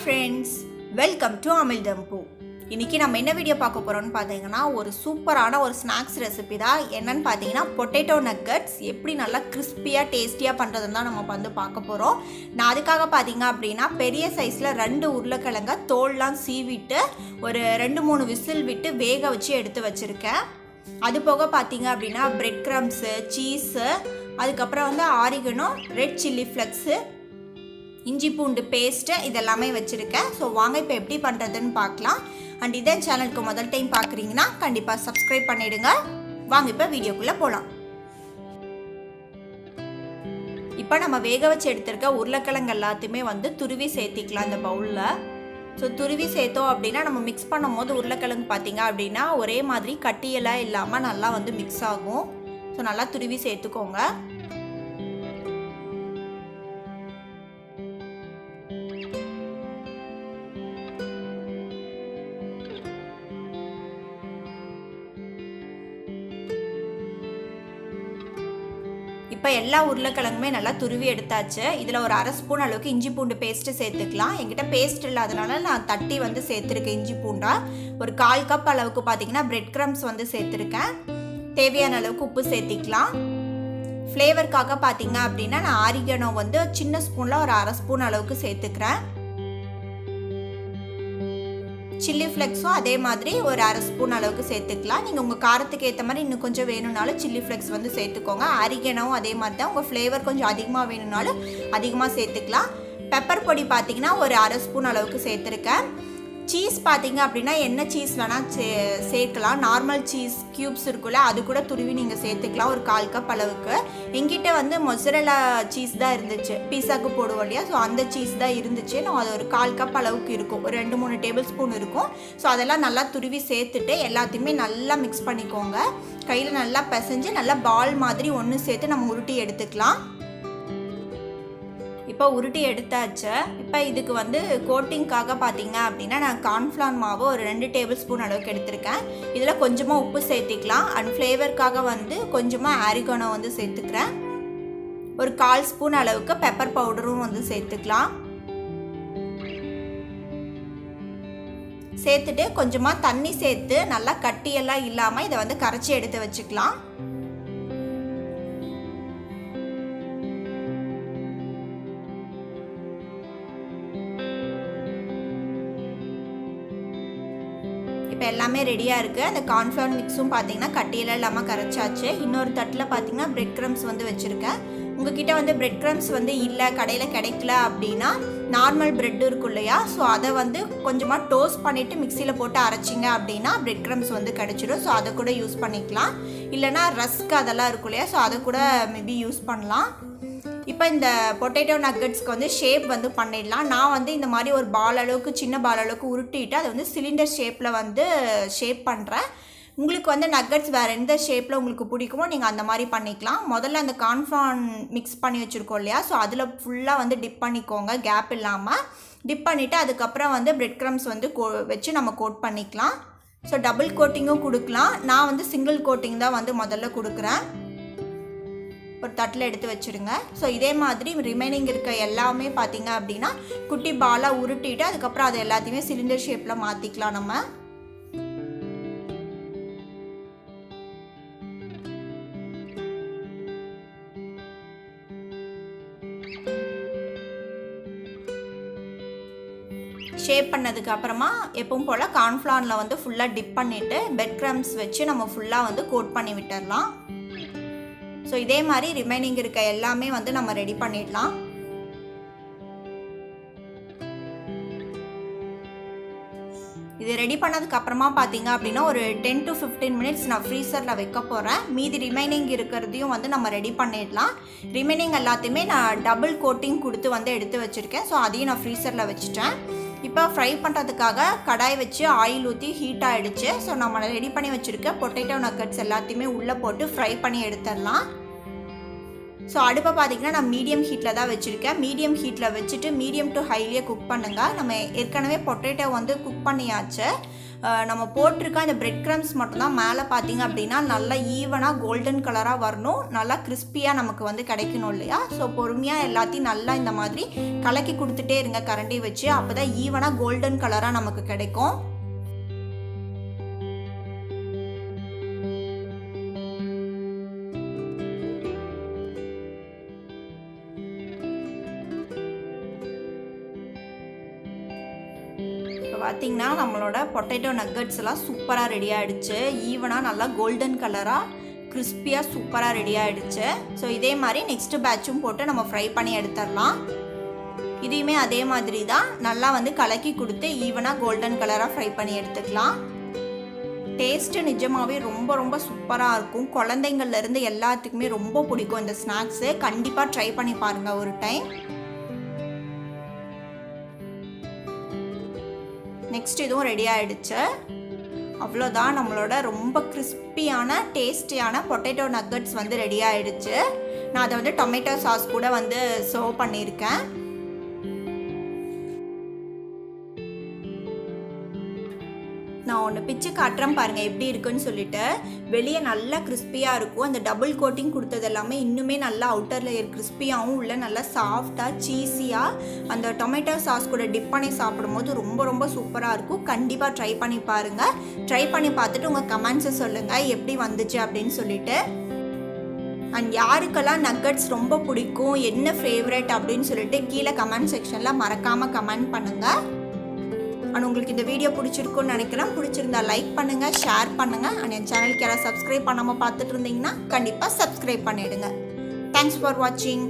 friends, welcome to Amizhthampoo. இன்னைக்கு நம்ம என்ன வீடியோ பார்க்க போறோம்னு பாத்தீங்கன்னா ஒரு சூப்பரான ஒரு ஸ்நாக்ஸ் ரெசிபி தான். என்னன்னு பாத்தீங்கன்னா பொட்டேட்டோ நக்கட்ஸ் எப்படி நல்லா கிறிஸ்பியா டேஸ்டியா பண்றதுன்னு தான் நம்ம வந்து பார்க்க போறோம். நான் அதுக்காக பாத்தீங்க அப்படின்னா பெரிய சைஸ்ல 2 உருளைக்கிழங்க தோல்லாம் சீவிட்டு ஒரு 2-3 விசில் விட்டு வேக வச்சு எடுத்து வச்சிருக்கேன். அது போக பாத்தீங்க அப்படின்னா பிரெட் கிரம்ஸ், சீஸ், அதுக்கப்புறம் வந்து ஆரிகனோ, ரெட் சில்லி ஃப்ளெக்ஸ், இஞ்சி பூண்டு பேஸ்ட்டு இதெல்லாமே வச்சுருக்கேன். ஸோ வாங்க இப்போ எப்படி பண்ணுறதுன்னு பார்க்கலாம். அண்ட் இதே சேனலுக்கு முதல் டைம் பார்க்குறீங்கன்னா கண்டிப்பாக சப்ஸ்கிரைப் பண்ணிவிடுங்க. வாங்க இப்போ வீடியோக்குள்ளே போகலாம். இப்போ நம்ம வேக வச்சு எடுத்துருக்க உருளைக்கிழங்கு எல்லாத்தையுமே வந்து துருவி சேர்த்திக்கலாம் இந்த பவுலில். ஸோ துருவி சேர்த்தோம் அப்படின்னா நம்ம மிக்ஸ் பண்ணும் போது உருளைக்கிழங்கு பார்த்தீங்க அப்படின்னா ஒரே மாதிரி கட்டியெல்லாம் இல்லாமல் நல்லா வந்து மிக்ஸ் ஆகும். ஸோ நல்லா துருவி சேர்த்துக்கோங்க. இப்போ எல்லா உருளைக்கிழங்குமே நல்லா துருவி எடுத்தாச்சு. இதில் ஒரு 1/2 ஸ்பூன் அளவுக்கு இஞ்சி பூண்டு பேஸ்ட்டு சேர்த்துக்கலாம். என்கிட்ட பேஸ்ட் இல்லாதனால நான் தட்டி வந்து சேர்த்துருக்கேன் இஞ்சி பூண்டா. ஒரு 1/4 கப் அளவுக்கு பார்த்தீங்கன்னா பிரெட் கிரம்ஸ் வந்து சேர்த்துருக்கேன். தேவையான அளவுக்கு உப்பு சேர்த்திக்கலாம். ஃப்ளேவருக்காக பார்த்தீங்க அப்படின்னா நான் ஆரிகனோ வந்து சின்ன ஸ்பூனில் ஒரு 1/2 ஸ்பூன் அளவுக்கு சேர்த்துக்கிறேன். சில்லி ஃப்ளெக்ஸும் அதே மாதிரி ஒரு 1/2 ஸ்பூன் அளவுக்கு சேர்த்துக்கலாம். நீங்கள் உங்கள் காரத்துக்கு ஏற்ற மாதிரி இன்னும் கொஞ்சம் வேணும்னாலும் சில்லி ஃப்ளெக்ஸ் வந்து சேர்த்துக்கோங்க. ஆரிகனோவும் அதே மாதிரி தான். உங்கள் ஃப்ளேவர் கொஞ்சம் அதிகமாக வேணும்னாலும் அதிகமாக சேர்த்துக்கலாம். பெப்பர் பொடி பார்த்தீங்கன்னா ஒரு 1/2 ஸ்பூன் அளவுக்கு சேர்த்துருக்கேன். சீஸ் பார்த்தீங்க அப்படின்னா என்ன சீஸ் வேணால் சேர்க்கலாம். நார்மல் சீஸ் க்யூப்ஸ் இருக்குல்ல, அது கூட துருவி நீங்கள் சேர்த்துக்கலாம் ஒரு 1/4 கப் அளவுக்கு. எங்கிட்ட வந்து மொசரல்லா சீஸ் தான் இருந்துச்சு, பீஸாக்கு போடுவோம் இல்லையா, ஸோ அந்த சீஸ் தான் இருந்துச்சு. நான் அது ஒரு 1/4 கப் அளவுக்கு இருக்கும், ஒரு 2-3 டேபிள் ஸ்பூன் இருக்கும். ஸோ அதெல்லாம் நல்லா துருவி சேர்த்துட்டு எல்லாத்தையுமே நல்லா மிக்ஸ் பண்ணிக்கோங்க. கையில் நல்லா பிசைஞ்சு நல்லா பால் மாதிரி ஒன்று சேர்த்து நம்ம உருட்டி எடுத்துக்கலாம். இப்போ உருட்டி எடுத்தாச்சு. இப்போ இதுக்கு வந்து கோட்டிங்காக பார்த்தீங்க அப்படின்னா நான் கார்ன்ஃப்ளவர் மாவு ஒரு 2 டேபிள் ஸ்பூன் அளவுக்கு எடுத்திருக்கேன். இதில் கொஞ்சமாக உப்பு சேர்த்திக்கலாம். அண்ட் ஃப்ளேவருக்காக வந்து கொஞ்சமாக ஆரிகனோ வந்து சேர்த்துக்கிறேன். ஒரு 1/4 ஸ்பூன் அளவுக்கு பெப்பர் பவுடரும் வந்து சேர்த்துக்கலாம். சேர்த்துட்டு கொஞ்சமாக தண்ணி சேர்த்து நல்லா கட்டியெல்லாம் இல்லாமல் இதை வந்து கரைச்சி எடுத்து வச்சுக்கலாம். இப்போ எல்லாமே ரெடியாக இருக்குது. அந்த கார்ன்ஃப்ளவர் மிக்ஸும் பார்த்தீங்கன்னா கட்டியெல்லாம் இல்லாமல் கரைச்சாச்சு. இன்னொரு தட்டில் பார்த்தீங்கன்னா பிரெட் கிரம்ஸ் வந்து வச்சுருக்கேன். உங்ககிட்ட வந்து பிரெட் கிரம்ஸ் வந்து இல்லை, கடையில் கிடைக்கல அப்படின்னா நார்மல் பிரெட் இருக்கும் இல்லையா, ஸோ அதை வந்து கொஞ்சமாக டோஸ்ட் பண்ணிவிட்டு மிக்சியில் போட்டு அரைச்சிங்க அப்படின்னா பிரெட் கிரம்ஸ் வந்து கிடச்சிடும். ஸோ அதை கூட யூஸ் பண்ணிக்கலாம். இல்லைனா ரஸ்க் அதெல்லாம் இருக்கும் இல்லையா, ஸோ அதை கூட மேபி யூஸ் பண்ணலாம். இப்போ இந்த பொட்டேட்டோ நக்கட்ஸ்க்கு வந்து ஷேப் வந்து பண்ணிடலாம். நான் வந்து இந்த மாதிரி ஒரு பால் அளவுக்கு, சின்ன பால் அளவுக்கு உருட்டிட்டு அதை வந்து சிலிண்டர் ஷேப்பில் வந்து ஷேப் பண்ணுறேன். உங்களுக்கு வந்து நக்கட்ஸ் வேறு எந்த ஷேப்பில் உங்களுக்கு பிடிக்குமோ நீங்கள் அந்த மாதிரி பண்ணிக்கலாம். முதல்ல அந்த கார்ன்ஃப்ளவர் மிக்ஸ் பண்ணி வச்சுருக்கோம் இல்லையா, ஸோ அதில் ஃபுல்லாக வந்து டிப் பண்ணிக்கோங்க, கேப் இல்லாமல் டிப் பண்ணிவிட்டு அதுக்கப்புறம் வந்து பிரெட் கிரம்ஸ் வந்து வச்சு நம்ம கோட் பண்ணிக்கலாம். ஸோ டபுள் கோட்டிங்கும் கொடுக்கலாம். நான் வந்து சிங்கிள் கோட்டிங் தான் வந்து முதல்ல கொடுக்குறேன். ஒரு தட்டில் எடுத்து வச்சுருங்க. ஸோ இதே மாதிரி ரிமைனிங் இருக்க எல்லாமே பார்த்தீங்க அப்படின்னா குட்டி பாலாக உருட்டிட்டு அதுக்கப்புறம் அது எல்லாத்தையுமே சிலிண்டர் ஷேப்பில் மாற்றிக்கலாம். நம்ம ஷேப் பண்ணதுக்கு அப்புறமா எப்பவும் போல் கார்ன்ஃப்ளவரில் வந்து ஃபுல்லாக டிப் பண்ணிவிட்டு பிரெட் கிரம்ஸ் வச்சு நம்ம ஃபுல்லாக வந்து கோட் பண்ணி விட்டுடலாம். ஸோ இதே மாதிரி ரிமைனிங் இருக்க எல்லாமே வந்து நம்ம ரெடி பண்ணிடலாம். இது ரெடி பண்ணதுக்கு அப்புறமா பார்த்தீங்க அப்படின்னா ஒரு 10 to 15 மினிட்ஸ் நான் ஃப்ரீசரில் வைக்க போகிறேன். மீதி ரிமைனிங் இருக்கிறதையும் வந்து நம்ம ரெடி பண்ணிடலாம். ரிமைனிங் எல்லாத்தையுமே நான் டபுள் கோட்டிங் கொடுத்து வந்து எடுத்து வச்சுருக்கேன். ஸோ அதையும் நான் ஃப்ரீசரில் வச்சுட்டேன். இப்போ ஃப்ரை பண்ணுறதுக்காக கடாய் வச்சு ஆயில் ஊற்றி ஹீட் ஆகிடுச்சு. ஸோ நம்ம ரெடி பண்ணி வச்சுருக்க பொட்டேட்டோ நக்கட்ஸ் எல்லாத்தையுமே உள்ளே போட்டு ஃப்ரை பண்ணி எடுத்துடலாம். ஸோ அடுப்பை பார்த்தீங்கன்னா நான் மீடியம் ஹீட்டில் தான் வச்சுருக்கேன். மீடியம் ஹீட்டில் வச்சுட்டு மீடியம் டு ஹைலியே குக் பண்ணுங்கள். நம்ம ஏற்கனவே பொட்டேட்டோ வந்து குக் பண்ணியாச்சு. நம்ம போட்டிருக்க இந்த பிரெட் க்ரம்ஸ் மட்டும்தான் மேலே பார்த்தீங்க அப்படின்னா நல்லா ஈவனாக கோல்டன் கலராக வரணும், நல்லா கிறிஸ்பியாக நமக்கு வந்து கிடைக்கணும் இல்லையா. ஸோ பொறுமையாக எல்லாத்தையும் நல்லா இந்த மாதிரி கலக்கி கொடுத்துட்டே இருங்க கரண்டி வச்சு, அப்போ தான் ஈவனாக கோல்டன் கலராக நமக்கு கிடைக்கும். இப்போ பார்த்தீங்கன்னா நம்மளோட பொட்டேட்டோ நக்கட்ஸ் எல்லாம் சூப்பராக ரெடி ஆகிடுச்சு, ஈவனாக நல்லா கோல்டன் கலராக கிறிஸ்பியாக சூப்பராக ரெடி ஆகிடுச்சு. ஸோ இதே மாதிரி நெக்ஸ்ட்டு பேட்சும் போட்டு நம்ம ஃப்ரை பண்ணி எடுத்துடலாம். இதையுமே அதே மாதிரி தான் நல்லா வந்து கலக்கி கொடுத்து ஈவனாக கோல்டன் கலராக ஃப்ரை பண்ணி எடுத்துக்கலாம். டேஸ்ட்டு நிஜமாகவே ரொம்ப ரொம்ப சூப்பராக இருக்கும். குழந்தைங்கள்லேருந்து எல்லாத்துக்குமே ரொம்ப பிடிக்கும் இந்த ஸ்நாக்ஸு. கண்டிப்பாக ட்ரை பண்ணி பாருங்கள் ஒரு டைம். நெக்ஸ்ட் இதுவும் ரெடி ஆகிடுச்சு. அவ்வளோதான், நம்மளோட ரொம்ப கிறிஸ்பியான டேஸ்டியான பொட்டேட்டோ நக்கட்ஸ் வந்து ரெடி ஆகிடுச்சு. நான் அதை வந்து டொமேட்டோ சாஸ் கூட வந்து சர்வ் பண்ணியிருக்கேன். நான் ஒன்று பிச்சு காட்டுறேன் பாருங்கள் எப்படி இருக்குன்னு சொல்லிட்டு. வெளியே நல்லா கிறிஸ்பியாக இருக்கும், அந்த டபுள் கோட்டிங் கொடுத்தது எல்லாமே இன்னுமே நல்லா அவுட்டர் லேயர் கிறிஸ்பியாகவும் உள்ள நல்லா சாஃப்டாக சீஸியாக அந்த டொமேட்டோ சாஸ் கூட டிப் பண்ணி சாப்பிடும்போது ரொம்ப ரொம்ப சூப்பராக இருக்கும். கண்டிப்பாக ட்ரை பண்ணி பாருங்கள். ட்ரை பண்ணி பார்த்துட்டு உங்கள் கமெண்ட்ஸை சொல்லுங்கள் எப்படி வந்துச்சு அப்படின்னு சொல்லிட்டு. அண்ட் யாருக்கெல்லாம் நக்கட்ஸ் ரொம்ப பிடிக்கும், என்ன ஃபேவரட் அப்படின்னு சொல்லிட்டு கீழே கமெண்ட் செக்ஷனில் மறக்காமல் கமெண்ட் பண்ணுங்கள். அண்ட் உங்களுக்கு இந்த வீடியோ பிடிச்சிருக்குன்னு நினைக்கிறேன். பிடிச்சிருந்தா லைக் பண்ணுங்கள், ஷேர் பண்ணுங்கள். அண்ட் என் சேனலுக்கு யாராவது சப்ஸ்கிரைப் பண்ணாமல் பார்த்துட்டு இருந்தீங்கன்னா கண்டிப்பாக சப்ஸ்கிரைப் பண்ணிவிடுங்க. தேங்க்ஸ் ஃபார் வாட்சிங்.